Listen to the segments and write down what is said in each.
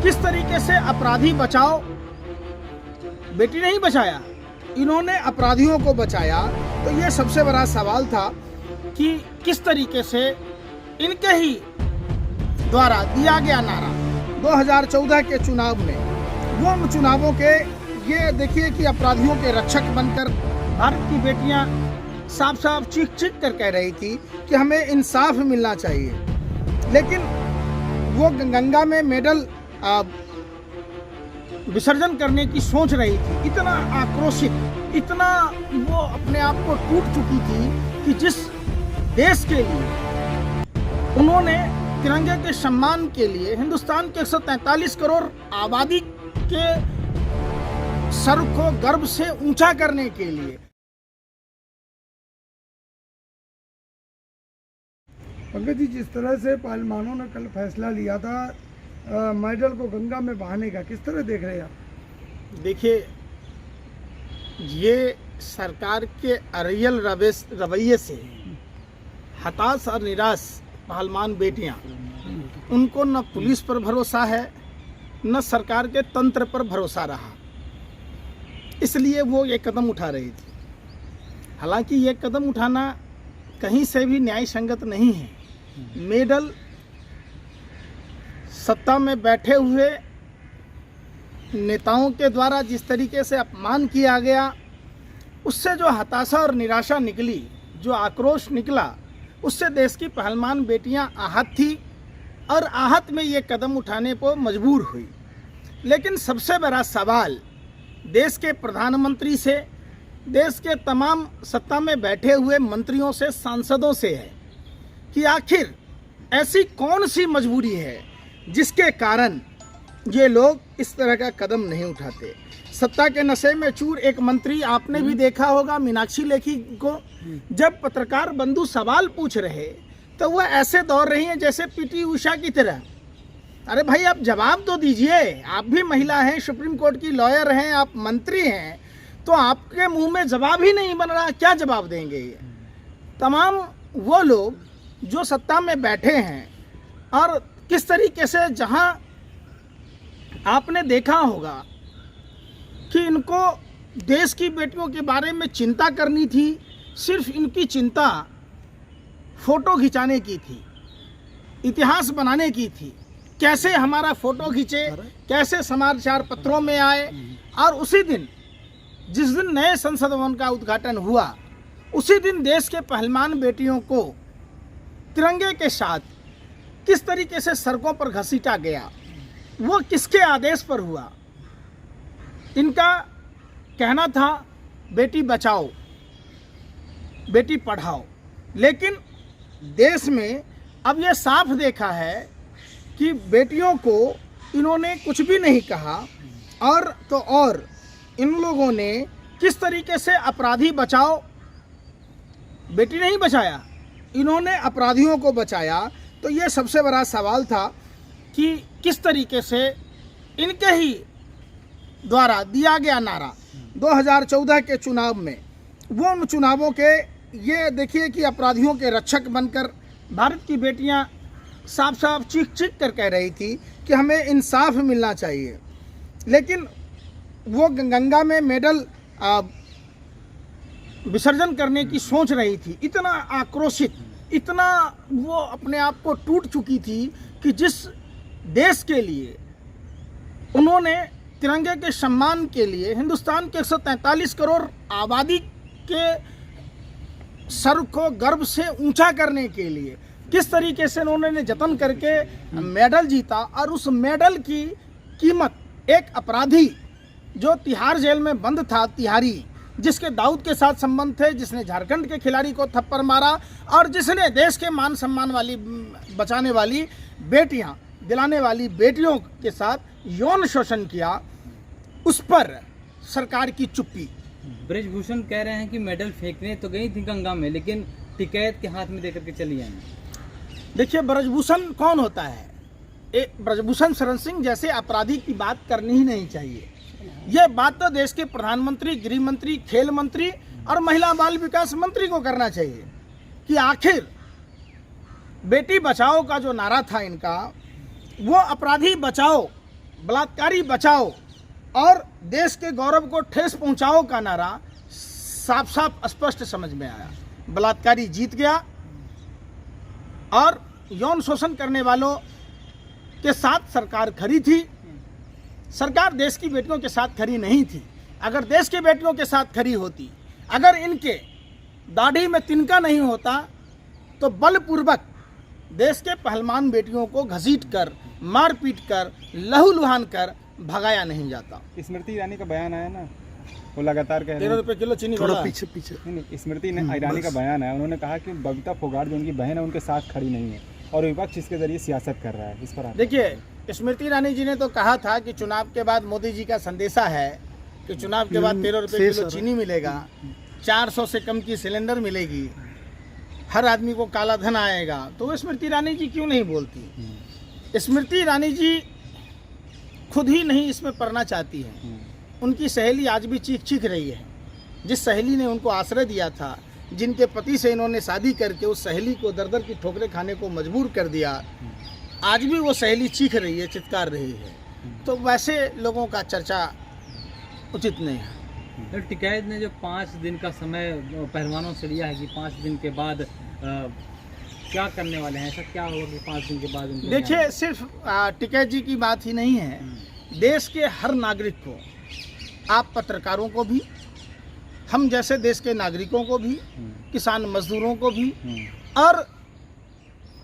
किस तरीके से अपराधी बचाओ, बेटी नहीं बचाया, इन्होंने अपराधियों को बचाया। तो ये सबसे बड़ा सवाल था कि किस तरीके से इनके ही द्वारा दिया गया नारा 2014 के चुनाव में, वो चुनावों के ये देखिए कि अपराधियों के रक्षक बनकर भारत की बेटियां साफ साफ चीख चीख कर कह रही थी कि हमें इंसाफ मिलना चाहिए। लेकिन वो गंगा में मेडल विसर्जन करने की सोच रही थी। इतना आक्रोशित, इतना वो अपने आप को टूट चुकी थी कि जिस देश के लिए उन्होंने तिरंगे के सम्मान के लिए, हिंदुस्तान के 143 करोड़ आबादी के सर को गर्व से ऊंचा करने के लिए। पंकज जी, जिस तरह से पार्लिमानों ने कल फैसला लिया था मेडल को गंगा में बहाने का, किस तरह देख रहे हैं आप? देखिए, ये सरकार के अरियल रवैये से हताश और निराश पहलवान बेटियां, उनको न पुलिस पर भरोसा है न सरकार के तंत्र पर भरोसा रहा, इसलिए वो ये कदम उठा रही थी। हालांकि ये कदम उठाना कहीं से भी न्याय संगत नहीं है। मेडल सत्ता में बैठे हुए नेताओं के द्वारा जिस तरीके से अपमान किया गया, उससे जो हताशा और निराशा निकली, जो आक्रोश निकला, उससे देश की पहलवान बेटियां आहत थी और आहत में ये कदम उठाने को मजबूर हुई। लेकिन सबसे बड़ा सवाल देश के प्रधानमंत्री से, देश के तमाम सत्ता में बैठे हुए मंत्रियों से, सांसदों से है कि आखिर ऐसी कौन सी मजबूरी है जिसके कारण ये लोग इस तरह का कदम नहीं उठाते। सत्ता के नशे में चूर एक मंत्री, आपने भी देखा होगा मीनाक्षी लेखी को, जब पत्रकार बंधु सवाल पूछ रहे तो वह ऐसे दौड़ रही हैं जैसे पीटी उषा की तरह। अरे भाई, आप जवाब तो दीजिए, आप भी महिला हैं, सुप्रीम कोर्ट की लॉयर हैं, आप मंत्री हैं, तो आपके मुंह में जवाब ही नहीं बन रहा, क्या जवाब देंगे ये? तमाम वो लोग जो सत्ता में बैठे हैं और किस तरीके से, जहां आपने देखा होगा कि इनको देश की बेटियों के बारे में चिंता करनी थी, सिर्फ इनकी चिंता फोटो खिंचाने की थी, इतिहास बनाने की थी, कैसे हमारा फोटो खींचे, कैसे समाचार पत्रों में आए। और उसी दिन, जिस दिन नए संसद भवन का उद्घाटन हुआ, उसी दिन देश के पहलवान बेटियों को तिरंगे के साथ किस तरीके से सड़कों पर घसीटा गया, वो किसके आदेश पर हुआ? इनका कहना था बेटी बचाओ, बेटी पढ़ाओ। लेकिन देश में अब ये साफ देखा है कि बेटियों को इन्होंने कुछ भी नहीं कहा, और तो और इन लोगों ने किस तरीके से अपराधी बचाओ, बेटी नहीं बचाया, इन्होंने अपराधियों को बचाया। तो ये सबसे बड़ा सवाल था कि किस तरीके से इनके ही द्वारा दिया गया नारा 2014 के चुनाव में, वो चुनावों के ये देखिए कि अपराधियों के रक्षक बनकर भारत की बेटियां साफ साफ चीख चीख कर कह रही थी कि हमें इंसाफ मिलना चाहिए। लेकिन वो गंगा में मेडल विसर्जन करने की सोच रही थी। इतना आक्रोशित, इतना वो अपने आप को टूट चुकी थी कि जिस देश के लिए उन्होंने तिरंगे के सम्मान के लिए, हिंदुस्तान के 143 करोड़ आबादी के सर को गर्व से ऊंचा करने के लिए किस तरीके से उन्होंने जतन करके मेडल जीता, और उस मेडल की कीमत एक अपराधी जो तिहाड़ जेल में बंद था, तिहारी, जिसके दाऊद के साथ संबंध थे, जिसने झारखंड के खिलाड़ी को थप्पड़ मारा और जिसने देश के मान सम्मान वाली, बचाने वाली बेटियां, दिलाने वाली बेटियों के साथ यौन शोषण किया, उस पर सरकार की चुप्पी। ब्रजभूषण कह रहे हैं कि मेडल फेंकने तो गई थी गंगा में, लेकिन टिकैत के हाथ में देकर के चली आई। देखिए, ब्रजभूषण कौन होता है? ब्रजभूषण शरण सिंह जैसे अपराधी की बात करनी ही नहीं चाहिए। यह बात तो देश के प्रधानमंत्री, गृह मंत्री, खेल मंत्री और महिला बाल विकास मंत्री को करना चाहिए कि आखिर बेटी बचाओ का जो नारा था इनका, वो अपराधी बचाओ, बलात्कारी बचाओ और देश के गौरव को ठेस पहुंचाओ का नारा साफ साफ स्पष्ट समझ में आया। बलात्कारी जीत गया और यौन शोषण करने वालों के साथ सरकार खड़ी थी। सरकार देश की बेटियों के साथ खड़ी नहीं थी। अगर देश की बेटियों के साथ खड़ी होती, अगर इनके दाढ़ी में तिनका नहीं होता, तो बलपूर्वक देश के पहलवान बेटियों को घसीट कर, मार पीट कर, लहूलुहान कर भगाया नहीं जाता। स्मृति ईरानी का बयान आया ना, वो लगातार कह रहे 13 रुपये किलो चीनी थोड़ा बढ़ा। पीछे नहीं, स्मृति ईरानी का बयान है। उन्होंने कहा कि बबीता फोगाट जो उनकी बहन है उनके साथ खड़ी नहीं है और विपक्ष इसके जरिए सियासत कर रहा है। इस पर आप देखिए, स्मृति ईरानी जी ने तो कहा था कि चुनाव के बाद मोदी जी का संदेशा है कि चुनाव के बाद 13 रुपये किलो चीनी मिलेगा, 400 से कम की सिलेंडर मिलेगी, हर आदमी को काला धन आएगा। तो वो स्मृति ईरानी जी क्यों नहीं बोलती? स्मृति ईरानी जी खुद ही नहीं इसमें पड़ना चाहती है। उनकी सहेली आज भी चीख चीख रही है। जिस सहेली ने उनको आश्रय दिया था, जिनके पति से इन्होंने शादी करके उस सहेली को दर दर की ठोकरें खाने को मजबूर कर दिया, आज भी वो सहेली चीख रही है, चित्कार रही है। तो वैसे लोगों का चर्चा उचित नहीं है। टिकैत ने जो 5 दिन का समय पहलवानों से लिया है कि 5 दिन के बाद क्या करने वाले हैं, ऐसा क्या होगा कि 5 दिन के बाद उनको देखिए, सिर्फ टिकैत जी की बात ही नहीं है। देश के हर नागरिक को, आप पत्रकारों को भी, हम जैसे देश के नागरिकों को भी, किसान मजदूरों को भी, और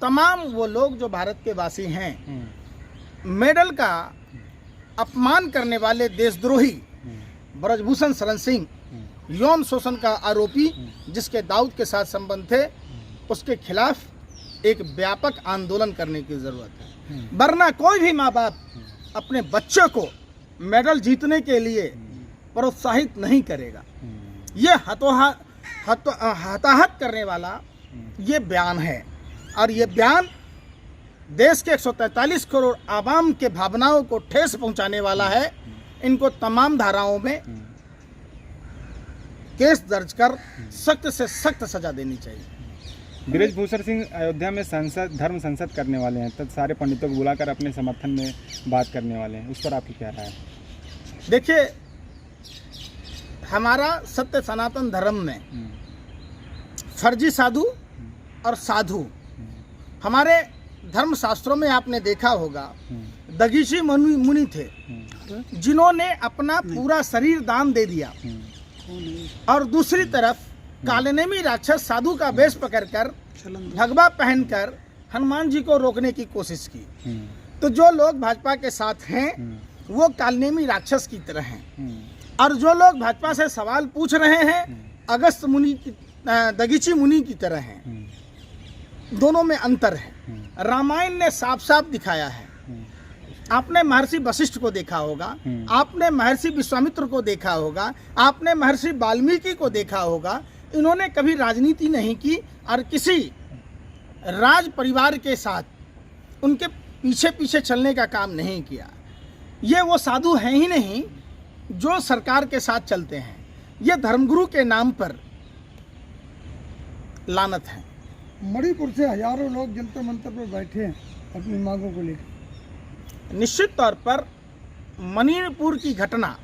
तमाम वो लोग जो भारत के वासी हैं, मेडल का अपमान करने वाले देशद्रोही ब्रजभूषण शरण सिंह, यौन शोषण का आरोपी जिसके दाऊद के साथ संबंध थे, उसके खिलाफ एक व्यापक आंदोलन करने की ज़रूरत है। वरना कोई भी माँ बाप अपने बच्चों को मेडल जीतने के लिए प्रोत्साहित नहीं करेगा। ये हताहत करने वाला ये बयान है, और ये बयान देश के 143 करोड़ आवाम के भावनाओं को ठेस पहुंचाने वाला है। इनको तमाम धाराओं में केस दर्ज कर सख्त से सख्त सजा देनी चाहिए। ब्रजभूषण सिंह अयोध्या में धर्म संसद करने वाले हैं, तब सारे पंडितों को बुलाकर अपने समर्थन में बात करने वाले हैं। उस पर आपकी क्या राय है? देखिए, हमारा सत्य सनातन धर्म में फर्जी साधु और साधु, हमारे धर्म शास्त्रों में आपने देखा होगा, दगीची मुनि थे जिन्होंने अपना पूरा शरीर दान दे दिया, और दूसरी तरफ कालनेमी राक्षस साधु का वेश पकड़कर, भगवा पहनकर हनुमान जी को रोकने की कोशिश की। तो जो लोग भाजपा के साथ हैं वो कालनेमी राक्षस की तरह हैं, और जो लोग भाजपा से सवाल पूछ रहे हैं अगस्त मुनि की, दगीची मुनि की तरह हैं। दोनों में अंतर है। रामायण ने साफ साफ दिखाया है। आपने महर्षि वशिष्ठ को देखा होगा, आपने महर्षि विश्वामित्र को देखा होगा, आपने महर्षि वाल्मीकि को देखा होगा। इन्होंने कभी राजनीति नहीं की और किसी राज परिवार के साथ उनके पीछे पीछे चलने का काम नहीं किया। ये वो साधु हैं ही नहीं जो सरकार के साथ चलते हैं। ये धर्मगुरु के नाम पर लानत है। मणिपुर से हजारों लोग जंतर मंतर पर बैठे हैं अपनी मांगों को लेकर। निश्चित तौर पर मणिपुर की घटना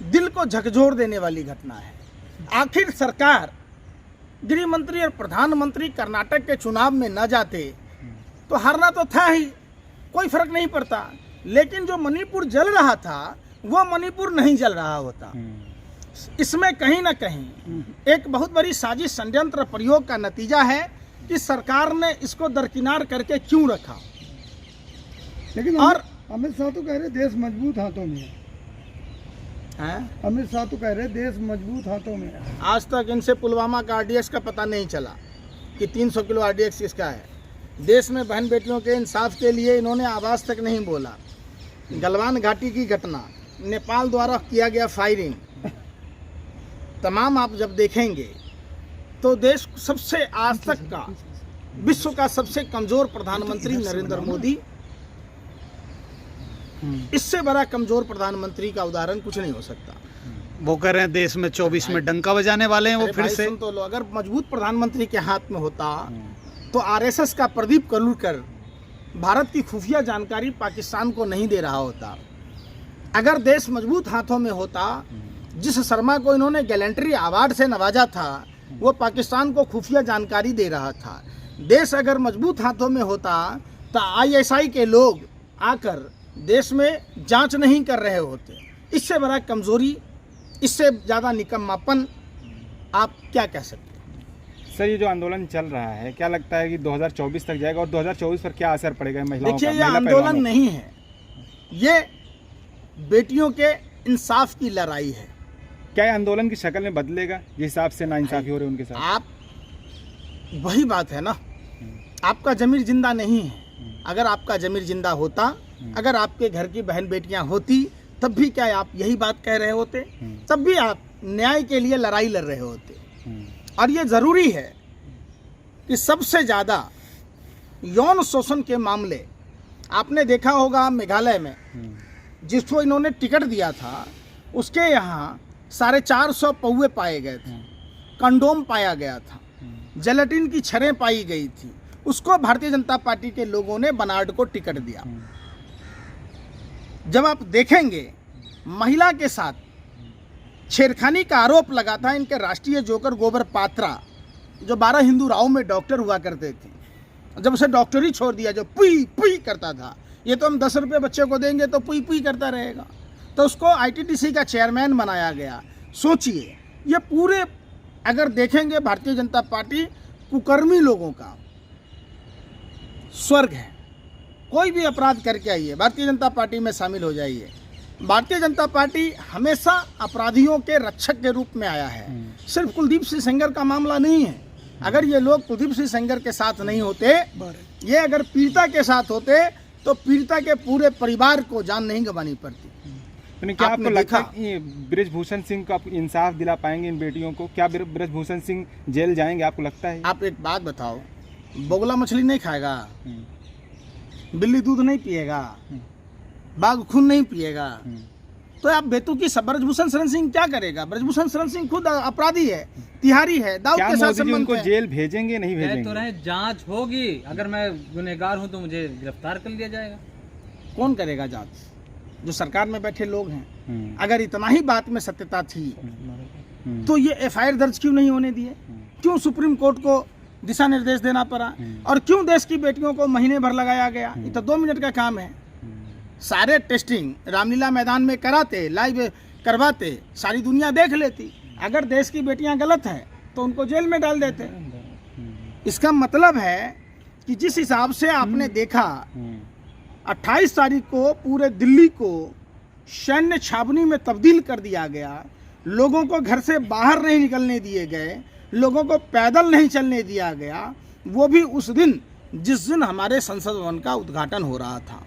दिल को झकझोर देने वाली घटना है। आखिर सरकार, गृह मंत्री और प्रधानमंत्री कर्नाटक के चुनाव में न जाते तो हारना तो था ही, कोई फर्क नहीं पड़ता। लेकिन जो मणिपुर जल रहा था वो मणिपुर नहीं जल रहा होता। इसमें कहीं ना कहीं एक बहुत बड़ी साजिश, षड्यंत्र, प्रयोग का नतीजा है कि सरकार ने इसको दरकिनार करके क्यों रखा। लेकिन और अमित शाह तो कह रहे देश मजबूत हाथों में है। अमित शाह तो कह रहे देश मजबूत हाथों में है। आज तक इनसे पुलवामा का आरडीएक्स का पता नहीं चला कि 300 किलो आरडीएक्स किसका है। देश में बहन बेटियों के इंसाफ के लिए इन्होंने आवाज़ तक नहीं बोला। गलवान घाटी की घटना, नेपाल द्वारा किया गया फायरिंग, तमाम आप जब देखेंगे तो देश सबसे आज तक का विश्व का सबसे कमजोर प्रधानमंत्री नरेंद्र मोदी, इससे बड़ा कमजोर प्रधानमंत्री का उदाहरण कुछ नहीं हो सकता। वो कह रहे हैं देश में 24 में डंका बजाने वाले हैं वो फिर से। तो लो, अगर मजबूत प्रधानमंत्री के हाथ में होता तो आरएसएस का प्रदीप कलुरकर भारत की खुफिया जानकारी पाकिस्तान को नहीं दे रहा होता। अगर देश मजबूत हाथों में होता, जिस शर्मा को इन्होंने गैलेंट्री अवार्ड से नवाजा था, वो पाकिस्तान को खुफिया जानकारी दे रहा था। देश अगर मजबूत हाथों में होता तो ISI के लोग आकर देश में जांच नहीं कर रहे होते। इससे बड़ा कमजोरी, इससे ज़्यादा निकम्मापन आप क्या कह सकते हैं? सर, ये जो आंदोलन चल रहा है, क्या लगता है कि 2024 तक जाएगा और 2024 पर क्या असर पड़ेगा महिलाओं का? देखिए, ये महिला आंदोलन पहलवानों नहीं है, ये बेटियों के इंसाफ की लड़ाई है। क्या ये आंदोलन की शक्ल में बदलेगा जिस हिसाब से नाइंसाफी हो रही है उनके साथ? आप, वही बात है ना, आपका जमीर जिंदा नहीं है। अगर आपका जमीर जिंदा होता, अगर आपके घर की बहन बेटियां होती, तब भी क्या आप यही बात कह रहे होते? तब भी आप न्याय के लिए लड़ाई लड़ रहे होते। और ये ज़रूरी है कि सबसे ज़्यादा यौन शोषण के मामले आपने देखा होगा मेघालय में, जिसको इन्होंने टिकट दिया था, उसके यहाँ 450 पौवे पाए गए थे, कंडोम पाया गया था, जेलेटिन की छड़ें पाई गई थी। उसको भारतीय जनता पार्टी के लोगों ने बनार्ड को टिकट दिया। जब आप देखेंगे महिला के साथ छेड़खानी का आरोप लगा था इनके राष्ट्रीय जोकर गोबर पात्रा, जो 12 हिंदू राव में डॉक्टर हुआ करते थे। जब उसे डॉक्टरी छोड़ दिया, जो पुई पुई करता था, ये तो हम 10 रुपये बच्चे को देंगे तो पुई पुई करता रहेगा, तो उसको ITTC का चेयरमैन बनाया गया। सोचिए, ये पूरे अगर देखेंगे भारतीय जनता पार्टी कुकर्मी लोगों का स्वर्ग है। कोई भी अपराध करके आइए, भारतीय जनता पार्टी में शामिल हो जाइए। भारतीय जनता पार्टी हमेशा अपराधियों के रक्षक के रूप में आया है। सिर्फ कुलदीप सिंह सेंगर का मामला नहीं है। अगर ये लोग कुलदीप सिंह सेंगर के साथ नहीं होते, ये अगर पीड़िता के साथ होते, तो पीड़िता के पूरे परिवार को जान नहीं गंवानी पड़ती। तो क्या आपको लगता है कि ब्रजभूषण सिंह को आप इंसाफ दिला पाएंगे इन बेटियों को? क्या ब्रजभूषण सिंह जेल जाएंगे, आपको लगता है? आप एक बात बताओ, बोगला मछली नहीं खाएगा, बिल्ली दूध नहीं पिएगा, बाघ खून नहीं पिएगा, तो आप बेतुकी ब्रजभूषण शरण सिंह क्या करेगा? ब्रजभूषण शरण सिंह खुद अपराधी है, तिहारी है, दाऊद के साथ संबंध है। उनको जेल भेजेंगे नहीं भेजेंगे? तो रहे, जांच होगी, अगर मैं गुनहगार हूं तो मुझे गिरफ्तार कर लिया जाएगा। कौन करेगा जांच? जो सरकार में बैठे लोग हैं। अगर इतना ही बात में सत्यता थी तो ये FIR दर्ज क्यों नहीं होने दिए? क्यों सुप्रीम कोर्ट को दिशा निर्देश देना पड़ा? और क्यों देश की बेटियों को महीने भर लगाया गया? ये तो 2 मिनट का काम है। सारे टेस्टिंग रामलीला मैदान में कराते, लाइव करवाते, सारी दुनिया देख लेती। अगर देश की बेटियां गलत हैं तो उनको जेल में डाल देते। इसका मतलब है कि जिस हिसाब से आपने देखा 28 तारीख को पूरे दिल्ली को सैन्य छावनी में तब्दील कर दिया गया, लोगों को घर से बाहर नहीं निकलने दिए गए, लोगों को पैदल नहीं चलने दिया गया, वो भी उस दिन जिस दिन हमारे संसद भवन का उद्घाटन हो रहा था।